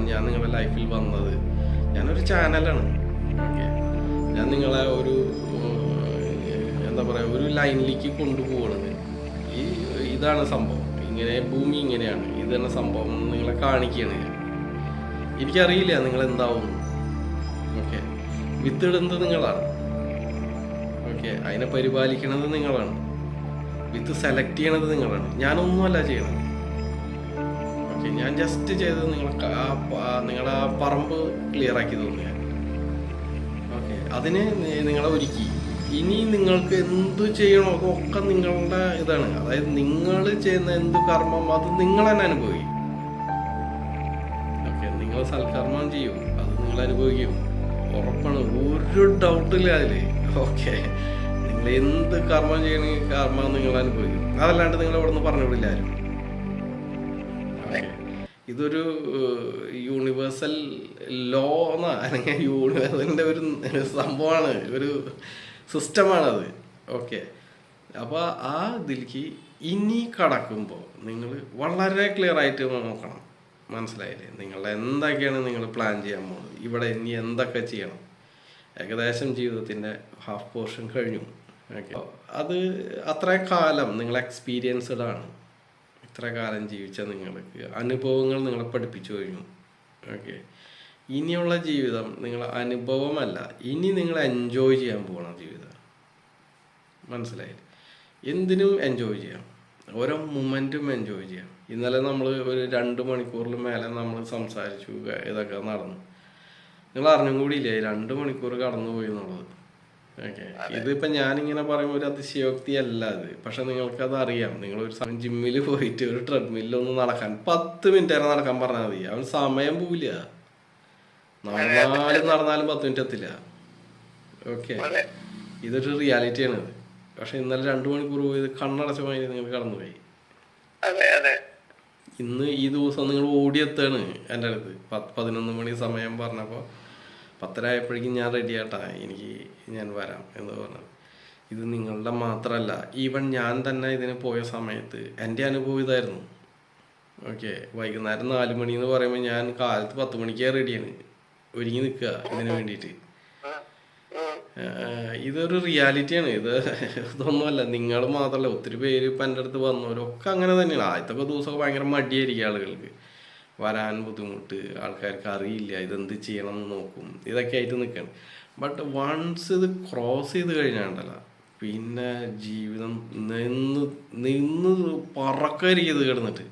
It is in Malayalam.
ഞാൻ നിങ്ങളുടെ ലൈഫിൽ വന്നത്, ഞാനൊരു ചാനലാണ്. ഓക്കെ, ഞാൻ നിങ്ങളെ ഒരു എന്താ പറയുക, ഒരു ലൈനിലേക്ക് കൊണ്ടുപോകണത്. ഈ ഇതാണ് സംഭവം, ഇങ്ങനെ ഭൂമി ഇങ്ങനെയാണ്, ഇതാണ് സംഭവം, നിങ്ങളെ കാണിക്കുകയാണ് ഞാൻ. എനിക്കറിയില്ല നിങ്ങൾ എന്താവും. ഓക്കെ, വിത്തിടുന്നത് നിങ്ങളാണ്. ഓക്കെ, അതിനെ പരിപാലിക്കണത് നിങ്ങളാണ്. വിത്ത് സെലക്ട് ചെയ്യണത് നിങ്ങളാണ്. ഞാനൊന്നുമല്ല ചെയ്യണത്. ഓക്കെ, ഞാൻ ജസ്റ്റ് ചെയ്തത് നിങ്ങളെ ആ പറമ്പ് ക്ലിയർ ആക്കി തോന്നുന്നു ഞാൻ. ഓക്കെ, അതിന് നിങ്ങളെ ഒരുക്കി. ഇനി നിങ്ങൾക്ക് എന്ത് ചെയ്യണോ അതൊക്കെ നിങ്ങളുടെ ഇതാണ്. അതായത് നിങ്ങൾ ചെയ്യുന്ന എന്ത് കർമ്മം അത് നിങ്ങൾ തന്നെ അനുഭവിക്കും. ഓക്കെ, നിങ്ങൾ സൽക്കർമ്മം ചെയ്യും, അത് നിങ്ങൾ അനുഭവിക്കും, ഉറപ്പാണ്, ഒരു ഡൗട്ടില്ല അതില്. ഓക്കെ, നിങ്ങൾ എന്ത് കർമ്മം ചെയ്യണമെങ്കിൽ കർമ്മം നിങ്ങൾ അനുഭവിക്കും. അതല്ലാണ്ട് നിങ്ങൾ ഇവിടെ നിന്ന് പറഞ്ഞു വിടില്ല ആരും. ഓക്കെ, ഇതൊരു യൂണിവേഴ്സൽ ലോ എന്നാ, അല്ലെങ്കിൽ യൂണിവേഴ്സലിൻ്റെ ഒരു സംഭവമാണ്, ഒരു സിസ്റ്റമാണത്. ഓക്കെ, അപ്പോൾ ആ ഇതിലേക്ക് ഇനി കടക്കുമ്പോൾ നിങ്ങൾ വളരെ ക്ലിയർ ആയിട്ട് നോക്കണം. മനസ്സിലായില്ലേ? നിങ്ങളുടെ എന്തൊക്കെയാണ് നിങ്ങൾ പ്ലാൻ ചെയ്യാൻ പോകുന്നത്, ഇവിടെ ഇനി എന്തൊക്കെ ചെയ്യണം. ഏകദേശം ജീവിതത്തിൻ്റെ ഹാഫ് പോർഷൻ കഴിഞ്ഞു. ഓക്കെ, അത് അത്രയും കാലം നിങ്ങൾ എക്സ്പീരിയൻസ്ഡ് ആണ്. ഇത്ര കാലം ജീവിച്ച നിങ്ങൾക്ക് അനുഭവങ്ങൾ നിങ്ങളെ പഠിപ്പിച്ചു കഴിഞ്ഞു. ഓക്കെ, ഇനിയുള്ള ജീവിതം നിങ്ങൾ അനുഭവമല്ല, ഇനി നിങ്ങൾ എൻജോയ് ചെയ്യാൻ പോകണം ജീവിതം. മനസ്സിലായില്ലേ? എന്തിനും എൻജോയ് ചെയ്യാം, ഓരോ മൊമെൻറ്റും എൻജോയ് ചെയ്യാം. ഇന്നലെ നമ്മൾ ഒരു 2 മണിക്കൂറിൽ മേലെ നമ്മൾ സംസാരിച്ചു, ഇതൊക്കെ നടന്നു. നിങ്ങൾ അറിഞ്ഞും കൂടിയില്ലേ 2 മണിക്കൂർ കടന്നു പോയി എന്നുള്ളത്. ഓക്കെ, ഇതിപ്പോൾ ഞാനിങ്ങനെ പറയുമ്പോൾ ഒരു അതിശയോക്തി അല്ല അത്. പക്ഷെ നിങ്ങൾക്കത് അറിയാം. നിങ്ങളൊരു ജിമ്മിൽ പോയിട്ട് ഒരു ട്രെഡ്മില്ലൊന്ന് നടക്കാൻ 10 മിനിറ്റ് വരെ നടക്കാൻ പറഞ്ഞാൽ മതി, അവൻ സമയം പോവില്ല. നടന്നാലും 10 മിനിറ്റ് എത്തില്ല. ഓക്കെ, ഇതൊരു റിയാലിറ്റിയാണ്. പക്ഷെ ഇന്നലെ 2 മണിക്കൂർ പോയത് കണ്ണടച്ച മാതിരി നിങ്ങൾ കടന്നുപോയി. ഇന്ന് ഈ ദിവസം നിങ്ങൾ ഓടിയെത്താണ് എൻ്റെ അടുത്ത്. 11 മണി സമയം പറഞ്ഞപ്പോൾ 10:30 ആയപ്പോഴേക്കും ഞാൻ റെഡി ആട്ടാ, ഞാൻ വരാം എന്ന് പറഞ്ഞത്. ഇത് നിങ്ങളുടെ മാത്രമല്ല, ഈവൻ ഞാൻ തന്നെ ഇതിന് പോയ സമയത്ത് എൻ്റെ അനുഭവം ഇതായിരുന്നു. ഓക്കെ, വൈകുന്നേരം 4 മണി എന്ന് പറയുമ്പോൾ ഞാൻ കാലത്ത് 10 മണിക്കേ റെഡിയാണ്, ഒരുങ്ങി നിൽക്കുക ഇതിന് വേണ്ടിയിട്ട്. ഇതൊരു റിയാലിറ്റിയാണ്. ഇതൊന്നുമല്ല, നിങ്ങൾ മാത്രമല്ല, ഒത്തിരി പേര് ഇപ്പം എൻ്റെ അടുത്ത് വന്നവരൊക്കെ അങ്ങനെ തന്നെയാണ്. ആദ്യത്തെ ദിവസമൊക്കെ ഭയങ്കര മടിയായിരിക്കും ആളുകൾക്ക്, വരാൻ ബുദ്ധിമുട്ട്, ആൾക്കാർക്ക് അറിയില്ല ഇതെന്ത് ചെയ്യണം എന്ന് നോക്കും, ഇതൊക്കെ ആയിട്ട് നിൽക്കണം. ബട്ട് വൺസ് ഇത് ക്രോസ് ചെയ്ത് കഴിഞ്ഞാണ്ടല്ല, പിന്നെ ജീവിതം നിന്ന് പറക്കരിക്കത് കിടന്നിട്ട്